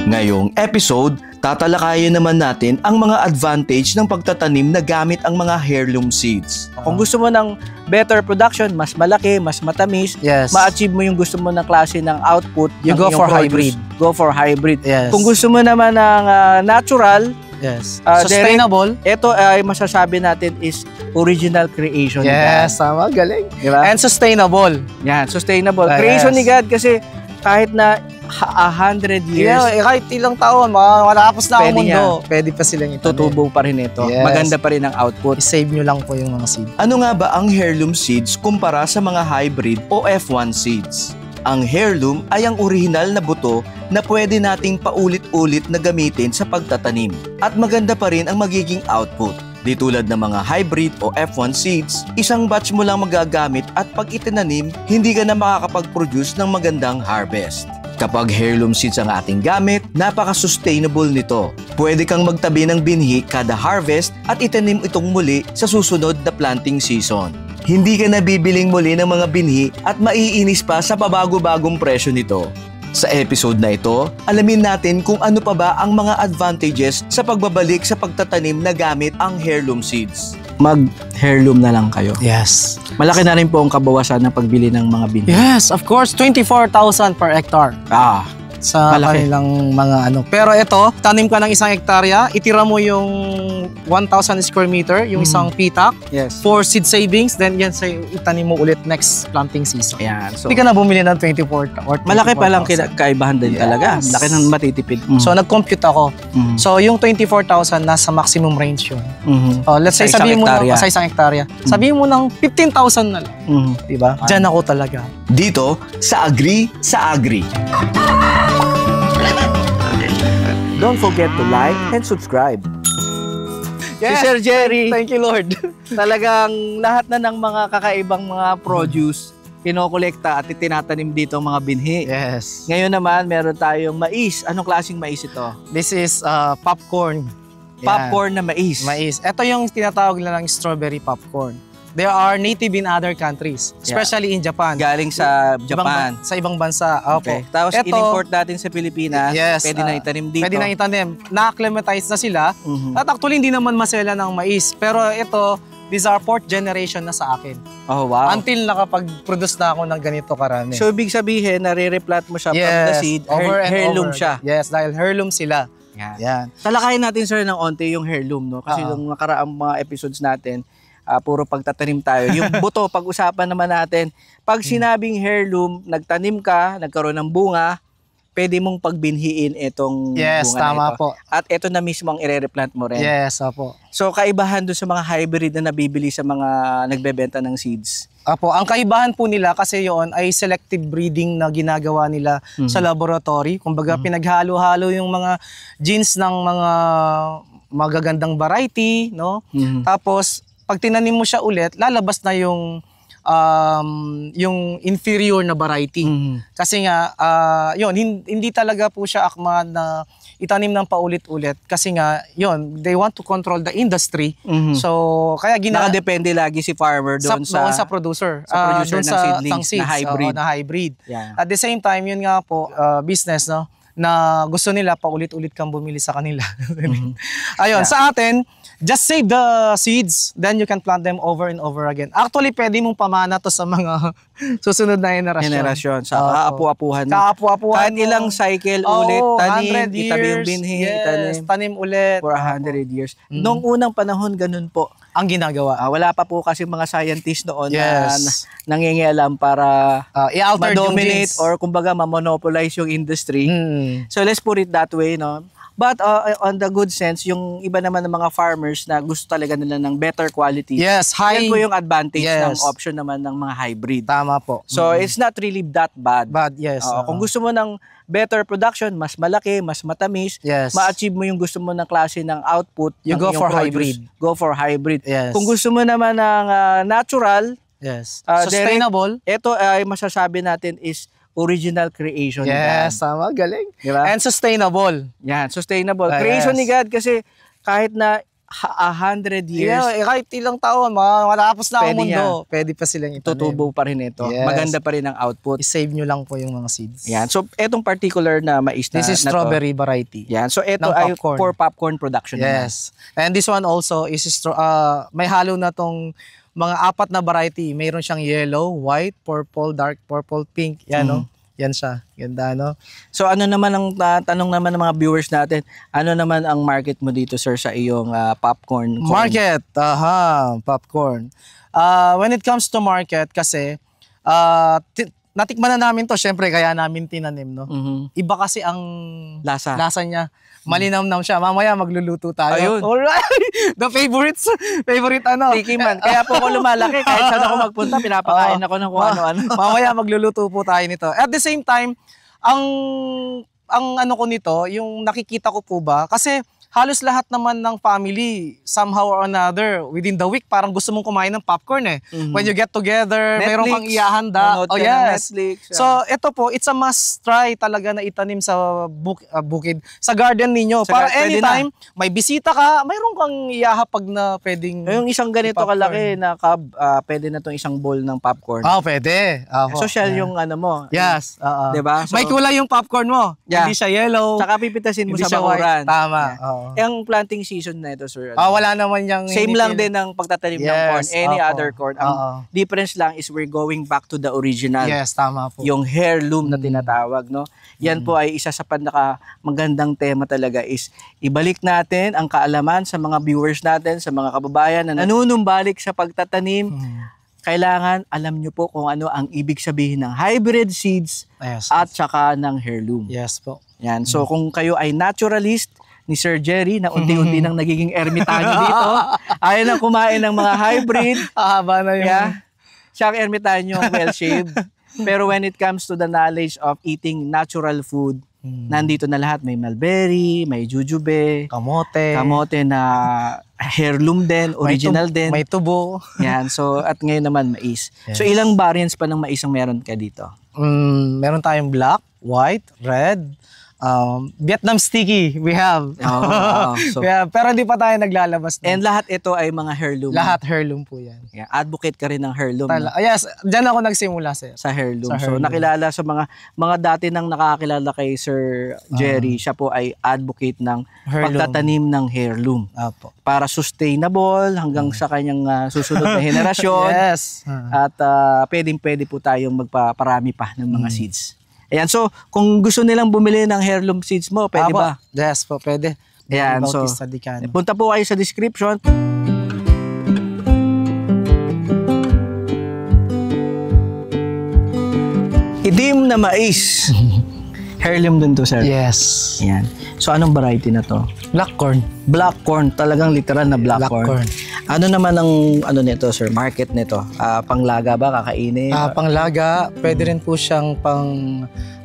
Ngayong episode, tatalakayin naman natin ang mga advantage ng pagtatanim na gamit ang mga heirloom seeds. Kung gusto mo ng better production, mas malaki, mas matamis, ma-achieve mo yung gusto mo ng klase ng output, you go for hybrid. Go for hybrid. Yes. Kung gusto mo naman ng natural, sustainable, ito ay masasabi natin is original creation. Yes, tama, galing. Diba? And sustainable. Yan, sustainable. Creation ni God kasi kahit na 100 years, kahit ilang taon, malapos na ang mundo, pwede pa silang itanim. Tutubo pa rin ito. Yes. Maganda pa rin ang output. I-save nyo lang po yung mga seed. Ano nga ba ang heirloom seeds kumpara sa mga hybrid o F1 seeds? Ang heirloom ay ang orihinal na buto na pwede nating paulit-ulit na gamitin sa pagtatanim. At maganda pa rin ang magiging output. Di tulad ng mga hybrid o F1 seeds, isang batch mo lang magagamit at pag itinanim, hindi ka na makakapag-produce ng magandang harvest. Kapag heirloom seeds ang ating gamit, napaka-sustainable nito. Pwede kang magtabi ng binhi kada harvest at itanim itong muli sa susunod na planting season. Hindi ka nabibiling muli ng mga binhi at maiinis pa sa pabago-bagong presyo nito. Sa episode na ito, alamin natin kung ano pa ba ang mga advantages sa pagbabalik sa pagtatanim na gamit ang heirloom seeds. Mag-heirloom na lang kayo. Yes. Malaki na rin po ang kabawasan ng pagbili ng mga binhi. Yes, of course, 24,000 per hectare. Sa kanilang mga ano. Pero ito, tanim ka ng 1 hektarya, itira mo yung 1,000 square meter, yung isang pitak, for seed savings, then yan sa itanim mo ulit next planting season. Ayan. So, hindi ka na bumili ng 24,000 or 24,000. Malaki pa lang kaibahan din talaga. Laki ng matitipid. So nag-compute ako. So yung 24,000 nasa maximum range yun. Let's say sabihin mo na sa 1 hektarya. Sabihin mo ng 15,000 na lang. Diba? Diyan ako talaga. Dito sa Agri sa Agri. Don't forget to like and subscribe. Yes, si Sir Jerry, thank you Lord. Talagang lahat na ng mga kakaibang mga produce, kinokolekta at itinatanim dito ang mga binhi. Yes. Ngayon naman, meron tayong mais. Anong klaseng mais ito? This is popcorn. Popcorn na mais. Mais. Ito yung tinatawag nilang strawberry popcorn. They are native in other countries, especially in Japan. Galing sa Japan. Sa ibang bansa. Okay. Tapos in-import natin sa Pilipinas, pwede na itanim dito. Pwede na itanim. Na-acclimatize na sila. At actually, hindi naman masela ng mais. Pero ito, these are 4th generation na sa akin. Oh, wow. Until nakapag-produce na ako ng ganito karami. So, ibig sabihin, nare-replant mo siya from the seed, heirloom siya. Yes, dahil heirloom sila. Yan. Talakayin natin, sir, ng onte yung heirloom, no? Kasi yung nakaraang mga episodes natin, puro pagtatanim tayo. Yung buto, pag-usapan naman natin. Pag sinabing heirloom, nagtanim ka, nagkaroon ng bunga, pwede mong pagbinhiin itong bunga tama na ito. Po. At ito na mismo ang i-replant mo rin. Yes, opo. So, kaibahan doon sa mga hybrid na nabibili sa mga nagbebenta ng seeds. Apo, ang kaibahan po nila kasi yon ay selective breeding na ginagawa nila sa laboratory. Kumbaga, pinaghalo-halo yung mga genes ng mga magagandang variety, no? Tapos, pag tinanim mo siya ulit, lalabas na yung inferior na variety. Kasi nga, hindi talaga po siya akma na itanim ng paulit-ulit. Kasi nga, they want to control the industry. So, kaya nakadepende lagi si farmer doon sa producer. Sa producer ng seedlings na hybrid. Na hybrid. Yeah. At the same time, yun nga po, business, no? Na gusto nila paulit-ulit kang bumili sa kanila. Ayun, sa atin, just save the seeds, then you can plant them over and over again. Actually, pwede mong pamana to sa mga susunod na henerasyon. Sa kaapu-apuhan. Kaapu-apuhan. Kahit ilang cycle ulit, tanim, itabi yung binhi, tanim ulit. For 100 years. Noong unang panahon, ganun po ang ginagawa. Wala pa po kasi mga scientists noon na nangingialam para ma-dominate or kumbaga ma-monopolize yung industry. So let's put it that way, no? But on the good sense, yung iba naman ng mga farmers na gusto talaga nila ng better quality. Yes, yan po yung advantage ng option naman ng mga hybrid. Tama po. So it's not really that bad. Kung gusto mo ng better production, mas malaki, mas matamis, ma-achieve mo yung gusto mo ng klase ng output, you go for hybrid. Go for hybrid. Yes. Kung gusto mo naman ng natural, sustainable, ito ay masasabi natin is original creation ni God. Yes, tama, galing. Diba? And sustainable. Yan, sustainable. Creation ni God kasi kahit na 100 years. Yeah, kahit ilang taon, matapos na ang mundo, pwede pa silang itanim. Tutubo pa rin ito. Yes. Maganda pa rin ang output. I-save nyo lang po yung mga seeds. Yan. So, etong particular na mais na this is strawberry variety. Yan. So, ito ay for popcorn production. Yes. Naman. And this one also is may halo na tong mga 4 na variety. Mayroon siyang yellow, white, purple, dark purple, pink. Yan, no? Yan siya. Ganda, no? So, ano naman ang tanong naman ng mga viewers natin? Ano naman ang market mo dito, sir, sa iyong popcorn? Market. Popcorn. When it comes to market, kasi, natikman na namin to, syempre, kaya namin tinanim, no? Iba kasi ang lasa niya. Malinamnam siya. Mamaya magluluto tayo. Ayun. Alright. The favorite Tikiman. Kaya po ako lumalaki. Kahit saan ako magpunta, pinapakain ako ng kung ano-ano. Mamaya magluluto po tayo nito. At the same time, ang ano ko nito, yung nakikita ko po ba, kasi halos lahat naman ng family, somehow or another, within the week, parang gusto mong kumain ng popcorn eh. When you get together, Netflix, mayroon kang iahanda. Oh yes. Netflix, So ito po, it's a must try talaga na itanim sa bukid, sa garden ninyo. Para anytime, may bisita ka, mayroon kang iahapag na pwedeng yung isang ganito kalaki na pwede na tong isang bowl ng popcorn. Pwede. Social yung ano mo. Yes. Diba? So, may kulay yung popcorn mo. Yeah. Hindi siya yellow. Saka pipitasin mo Hindi sa bakuran. Tama. Yung planting season na ito, sir. Wala naman yung same lang din ng pagtatanim ng corn. Any other corn. Ang difference lang is we're going back to the original. Yes, tama po. Yung heirloom na tinatawag, no? Yan po ay isa sa magandang tema talaga is ibalik natin ang kaalaman sa mga viewers natin, sa mga kababayan na nanunumbalik sa pagtatanim. Kailangan alam nyo po kung ano ang ibig sabihin ng hybrid seeds at saka ng heirloom. Yes po. Yan. So kung kayo ay naturalist, ni Sir Jerry na unti-unti nang nagiging ermitanyo dito. Ayaw nang kumain ng mga hybrid. Haba na yun. Yeah. Siya ang ermitanyo, well-shaped. Pero when it comes to the knowledge of eating natural food, nandito na lahat. May mulberry, may jujube, kamote na heirloom din, original din. May tubo. Yan. So, at ngayon naman mais. Yes. So, ilang variants pa ng mais ang meron ka dito? Meron tayong black, white, red, Vietnam sticky, we have. So, pero hindi pa tayo naglalabas. And lahat ito ay mga heirloom. Lahat heirloom po yan. Yeah, advocate ka rin ng heirloom. Yes, dyan ako nagsimula, sir. Sa heirloom. So nakilala sa mga dati nang nakakilala kay Sir Jerry, siya po ay advocate ng pagtatanim ng heirloom. Para sustainable hanggang sa kanyang susunod na henerasyon. Yes. At pwedeng-pwede po tayong magpaparami pa ng mga seeds. Ayan, so kung gusto nilang bumili ng heirloom seeds mo, pwede ba? Yes po, pwede. Ayan, so punta po kayo sa description. Itim na mais. Heirloom din to, sir. Yes. Ayan. So anong variety na to? Black corn. Black corn, talagang literal na black corn. Ano naman ang nito, sir? Market nito? Panglaga ba, kakainin? Panglaga, pwede rin po siyang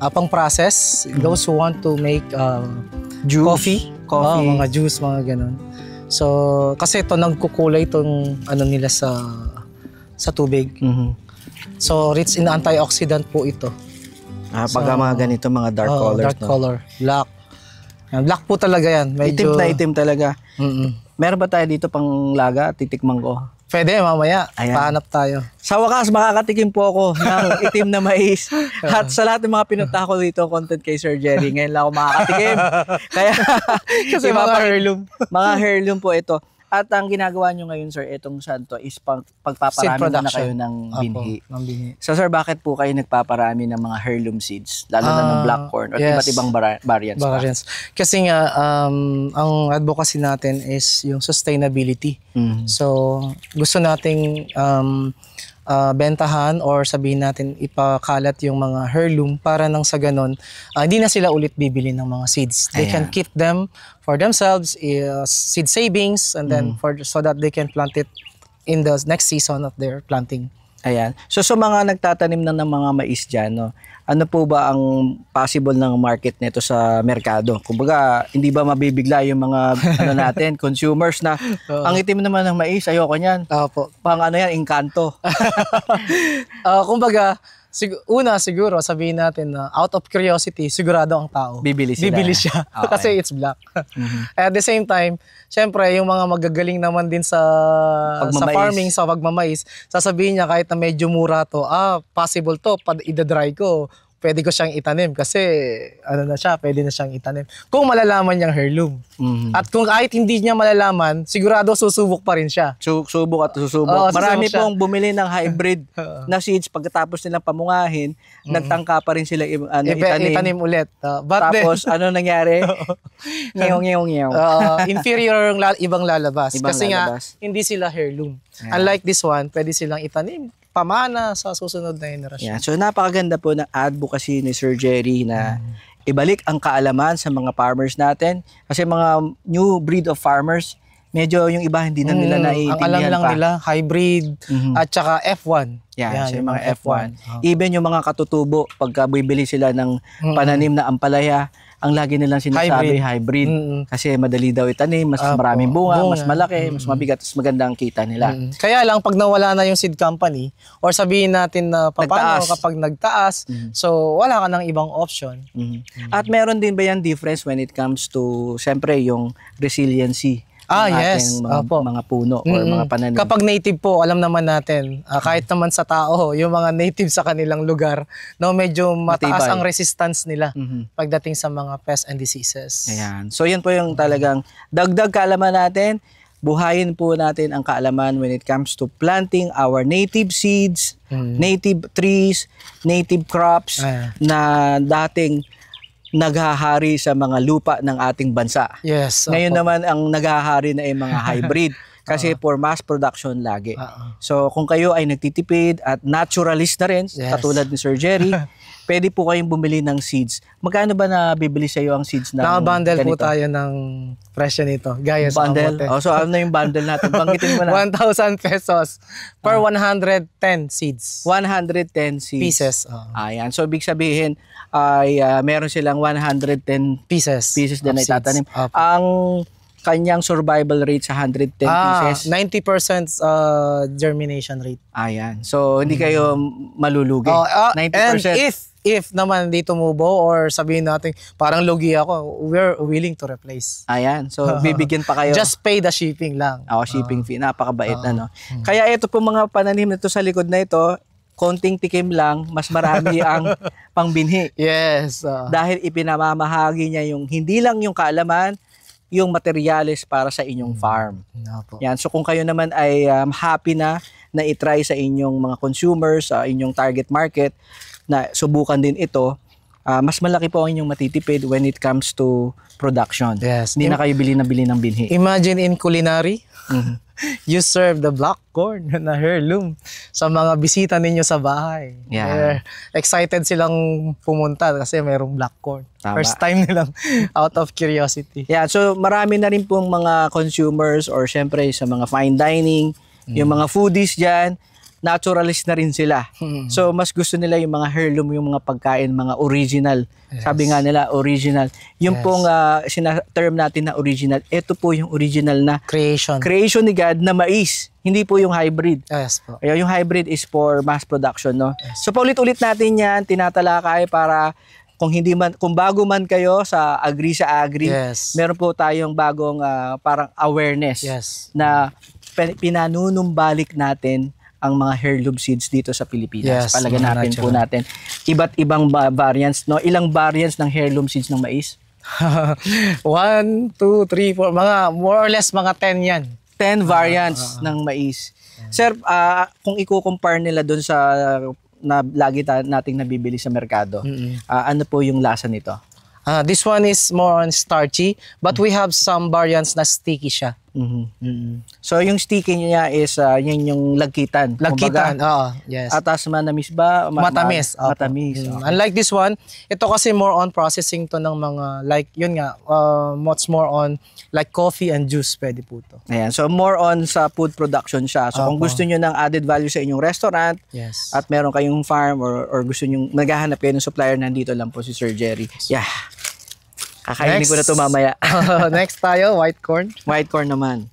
pang-process. Those who want to make juice, coffee. Mga juice, mga ganun. So, kasi ito nagkukulay itong nila sa tubig. So, rich in antioxidant po ito. Pag mga ganito, mga dark colors. Dark color, black. Black po talaga yan. Medyo itim talaga. Meron ba tayo dito pang laga? Titikman ko. Pwede, mamaya. Ayan. Pahanap tayo. Sa wakas, makakatikim po ako ng itim na mais. At sa lahat ng mga pinunta ko dito, content kay Sir Jerry, ngayon lang ako makakatikim. Kaya, kasi mga heirloom. Mga heirloom po ito. At ang ginagawa nyo ngayon, sir, itong santo is pagpaparami na kayo ng binhi. So, sir, bakit po kayo nagpaparami ng mga heirloom seeds? Lalo na ng black corn at iba't ibang variants. Kasi nga, ang advocacy natin is yung sustainability. So, gusto nating bentahan or sabihin natin ipakalat yung mga heirloom para nang sa ganon, hindi na sila ulit bibili ng mga seeds. They can keep them for themselves, seed savings, and then so that they can plant it in the next season of their planting. Ayan. So sa mga nagtatanim ng mga mais dyan, no, ano po ba ang possible ng market nito sa merkado? Kumbaga, hindi ba mabibigla yung mga natin, consumers na ang itim naman ng mais, ayoko niyan. Opo. Pang yan, engkanto. Kumbaga, Una siguro sabihin natin na out of curiosity, sigurado ang tao. Bibili siya. Okay. Kasi it's black. At the same time, syempre yung mga magagaling naman din sa farming, sa pagmamais, sasabihin niya kahit na medyo mura to, possible to, ida-dry ko, pwede ko siyang itanim kasi pwede na siyang itanim. Kung malalaman niyang heirloom. At kung kahit hindi niya malalaman, sigurado susubok pa rin siya. Susubok at susubok. Marami pong bumili ng hybrid na seeds pagkatapos nilang pamungahin, nagtangka pa rin sila itanim ulit. Tapos ano nangyari? Ngeong. Inferior ibang lalabas. Kasi nga hindi sila heirloom. Unlike this one, pwede silang itanim pamana sa susunod na henerasyon. Yeah. So napakaganda po ng advocacy ni Sir Jerry na ibalik ang kaalaman sa mga farmers natin. Kasi mga new breed of farmers, medyo yung iba hindi na nila naiintindihan pa. Ang alam lang nila, hybrid at saka F1. Yan, yung mga F1. Even yung mga katutubo, pagka bibili sila ng pananim na ampalaya, ang lagi nilang sinasabi hybrid. Kasi madali daw itanim, mas maraming bunga, mas malaki, mas mabigat, mas maganda ang kita nila. Kaya lang, pag nawala na yung seed company, or sabihin natin na paano kapag nagtaas, so wala ka ng ibang option. At meron din ba yan difference when it comes to, siyempre, yung resiliency? Yes. Mga puno or mga pananim. Kapag native po, alam naman natin, kahit naman sa tao, yung mga native sa kanilang lugar, medyo mataas ang resistance nila pagdating sa mga pests and diseases. Ayan. So yan po yung talagang dagdag kaalaman natin. Buhayin po natin ang kaalaman when it comes to planting our native seeds, native trees, native crops na dating naghahari sa mga lupa ng ating bansa. Yes. Ngayon naman ang naghahari na ay mga hybrid kasi for mass production lagi. So kung kayo ay nagtitipid at naturalist na rin, katulad ni Sir Jerry, pwede po kayong bumili ng seeds. Magkano ba na bibili sa iyo ang seeds na naka-bundle po tayo ng presyo nito. Gaya sa bundle. So ano na yung bundle natin? Banggitin mo na. 1,000 pesos per 110 seeds. 110 seeds. Pieces. Ayan. So ibig sabihin ay meron silang 110 pieces na itatanim. Ang kanyang survival rate sa 110 pieces. 90% germination rate. Ayan. So hindi kayo malulugi. 90%. And if naman di tumubo or sabihin natin parang lugi ako, we're willing to replace. Ayan. So bibigyan pa kayo. Just pay the shipping lang. Shipping fee. Napakabait na, no? Kaya ito po mga pananim na ito sa likod na ito, konting tikim lang, mas marami ang pangbinhi. Yes. Dahil ipinamamahagi niya yung hindi lang yung kaalaman, yung materyales para sa inyong farm. Yan. So kung kayo naman ay happy na i-try sa inyong mga consumers, sa inyong target market, na subukan din ito, mas malaki po ang inyong matitipid when it comes to production. Yes. Hindi na kayo bili ng binhi. Imagine in culinary, you serve the black corn na heirloom sa mga bisita ninyo sa bahay. Yeah. Excited silang pumunta kasi mayroong black corn. Tama. First time nilang out of curiosity. Yeah, so marami na rin pong mga consumers or syempre sa mga fine dining, yung mga foodies dyan, naturalist na rin sila. So mas gusto nila yung mga heirloom, yung mga pagkain, mga original. Sabi nga nila original. Yung pong term natin na original, ito po yung original na creation ni God na mais. Hindi po yung hybrid. Yes po. Kaya yung hybrid is for mass production, no? Yes. So paulit-ulit natin yan, tinatalakay para kung bago man kayo sa agri, meron po tayong bagong parang awareness na pinanunumbalik natin ang mga heirloom seeds dito sa Pilipinas. Palaganapin po natin. Iba't ibang variants, no? Ilang variants ng heirloom seeds ng mais? 1, 2, 3, 4, mga more or less mga 10 yan. 10 variants ng mais. Sir, kung i-compare nila doon sa na lagi nating nabibili sa merkado, ano po yung lasa nito? This one is more on starchy, but we have some variants na sticky siya. So yung sticky niya is yan yung lagkitan. Yes. Atas manamis ba? Matamis. Matamis. Unlike this one, ito kasi more on processing to ng mga like yun nga, much more on like coffee and juice pwede po to. Ayan. So more on sa food production siya. So kung gusto niyo ng added value sa inyong restaurant at meron kayong farm or gusto niyo naghahanap kayo ng supplier, nandito lang po si Sir Jerry. Yeah. Kakainin ko na ito mamaya. Next tayo, white corn. White corn naman.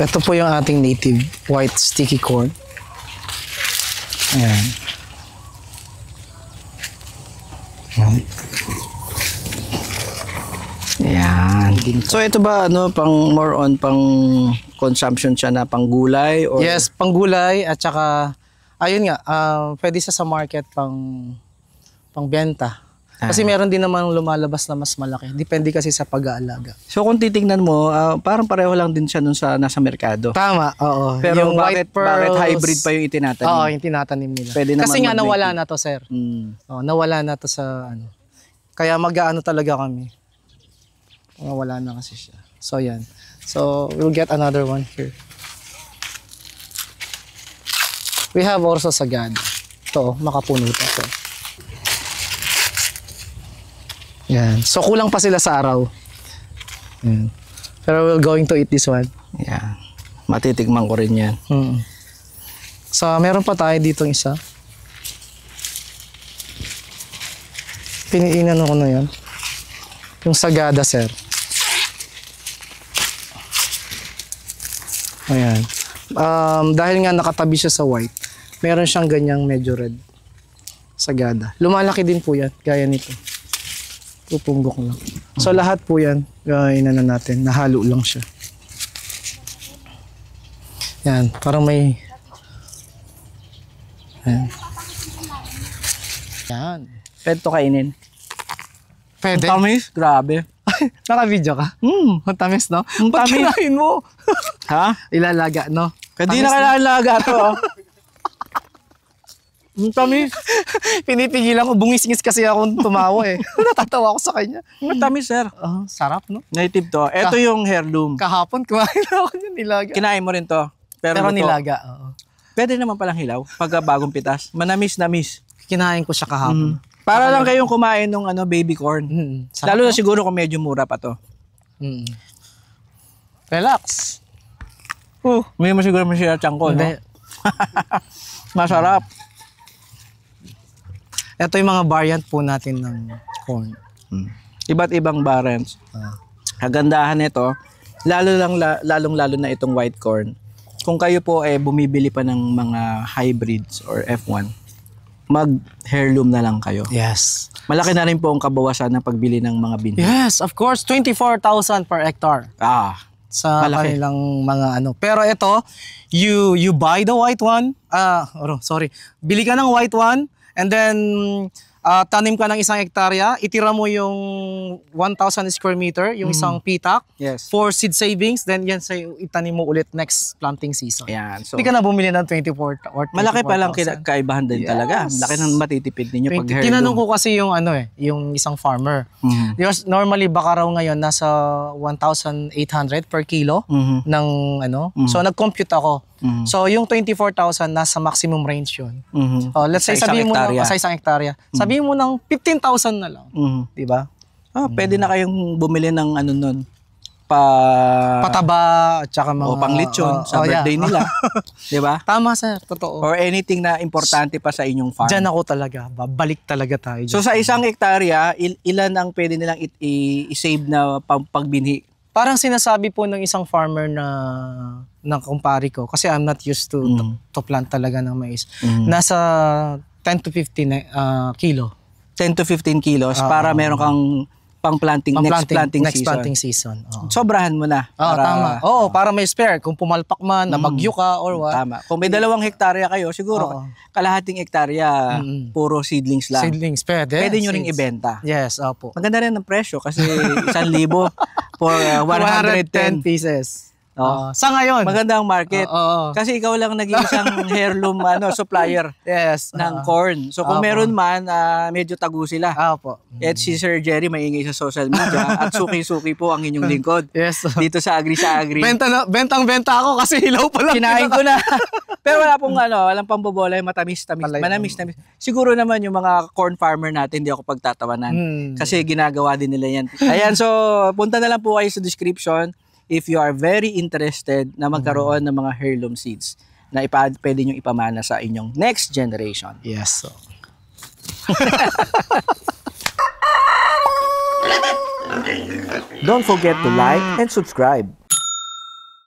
Ito po yung ating native white sticky corn. Ayan. Yan. So ito ba pang more on pang consumption siya na pang gulay or Yes, pang gulay at saka ayun nga, pwede siya sa market pang benta. Kasi meron din namang lumalabas na mas malaki. Depende kasi sa pag-aalaga. So kung titingnan mo, parang pareho lang din siya sa nasa merkado. Tama, oo. Pero yung bakit hybrid pa yung itinatanim? Oo, yung tinatanim nila. Pwede naman kasi nga nawala na to, sir. Mm. Nawala na to sa ano. Kaya mag-aano talaga kami. Nawala na kasi siya. So yan. So we'll get another one here. We have also sagada. Ito, makapuno to. So. Yan. So kulang pa sila sa araw. Yan. Pero we're going to eat this one. Yeah. Matitikman ko rin yan. So meron pa tayo dito isa. Piniinan ko na yan. Yung sagada, sir. Ayan. Dahil nga nakatabi siya sa white, meron siyang ganyang medyo red. Sagada. Lumalaki din po yan, gaya nito. Pupunggok lang. So lahat po yan, gawin na natin. Nahalo lang siya. Yan, parang may... Yan. Yan. Pwede to kainin. Pwede? Ang tamis? Grabe. Naka-video ka? Ang tamis, no? Ang Ba't tamis. kinain mo? Ha? Ilalaga, no? Hindi na kailangan to. Ang tamis. Pinipigilan ko, bungis-ngis kasi ako tumawa eh. Natatawa ako sa kanya. Ang tamis, sir. Sarap, no? Native to. Ito yung heirloom. Kahapon, kumain ako yung nilaga. Kinain mo rin to. Pero nilaga, oo. Pwede naman palang hilaw pag bagong pitas. Manamis-namis. Kinain ko siya kahapon. Para lang kayong kumain ng baby corn. Lalo na siguro kung medyo mura pa to. Relax. May mo siguro masira tiyan ko, no? Masarap. Ito yung mga variant po natin ng corn. Iba't ibang variants. Kagandahan nito, lalong-lalo na itong white corn. Kung kayo po bumibili pa ng mga hybrids or F1, mag-heirloom na lang kayo. Yes. Malaki na rin po ang kabawasan ng pagbili ng mga binhi. Yes, of course. 24,000 per hectare. Sa malaki. kanilang mga ano. Pero ito, you buy the white one. Bili ka ng white one and then tanim ka ng 1 hektarya, itira mo yung 1,000 square meter, yung isang pitak, for seed savings, then yan sa itanim mo ulit next planting season. Yan. So, hindi ka na bumili ng 24 or 24,000. Malaki pa lang kaibahan din talaga. Laki ng matitipid ninyo pag heirloom. Tinanong ko kasi yung yung isang farmer. Normally baka raw ngayon nasa 1,800 per kilo ng So nag-compute ako. So yung 24,000 nasa maximum range yun. Let's say sabihin mo na sa 1 hektarya. Sabihin mo ng 15,000 na lang. Di ba? Pwede na kayong bumili ng nun. Pataba at saka mga panglitsyon sa birthday nila. Di ba? Tama, sir. Totoo. Or anything na importante pa sa inyong farm. Diyan ako talaga. Babalik talaga tayo. So sa 1 hektarya, ilan ang pwede nilang i-save na pagbinhi? Parang sinasabi po ng isang farmer na kumpare ko, kasi I'm not used to plant talaga ng mais. Nasa 10 to 15 kilo. 10 to 15 kilos para meron kang next planting season. Sobrahan mo na. Tama. Para may spare. Kung pumalpak man, nabagyo ka or what. Tama. Kung may 2 hektarya kayo, siguro kalahating hektarya, puro seedlings lang. Seedlings, pwede nyo ring ibenta. Yes, opo. Maganda rin ang presyo kasi 1,000 for 110 pieces. Sa ngayon. Maganda ang market. Kasi ikaw lang nag-iisang heirloom supplier ng corn. So kung meron man, medyo tago sila. At si Sir Jerry maingay sa social media at suki-suki po ang inyong lingkod. Dito sa Agri sa Agri. Bentang-benta ako kasi hilaw pa lang. Kinain ko na. Pero wala pong walang pambobola, matamis-tamis. Manamis-tamis. Siguro naman yung mga corn farmer natin, hindi ako pagtatawanan. Kasi ginagawa din nila yan. Ayan, so punta na lang po kayo sa description if you are very interested na magkaroon ng mga heirloom seeds na pwede nyo ipamana sa inyong next generation. Yes. Don't forget to like and subscribe.